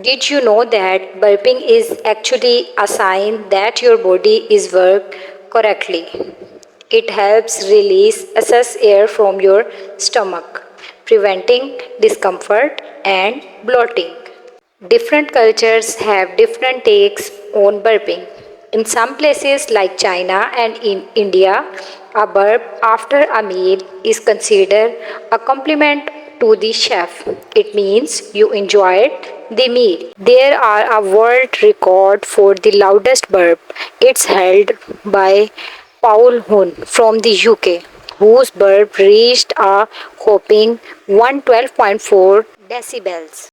Did you know that burping is actually a sign that your body is worked correctly? It helps release excess air from your stomach, preventing discomfort and bloating. Different cultures have different takes on burping. In some places like China and in India, a burp after a meal is considered a compliment to the chef. It means you enjoyed the meal. There are a world record for the loudest burp. It's held by Paul Hun from the UK, whose burp reached a whopping 112.4 decibels.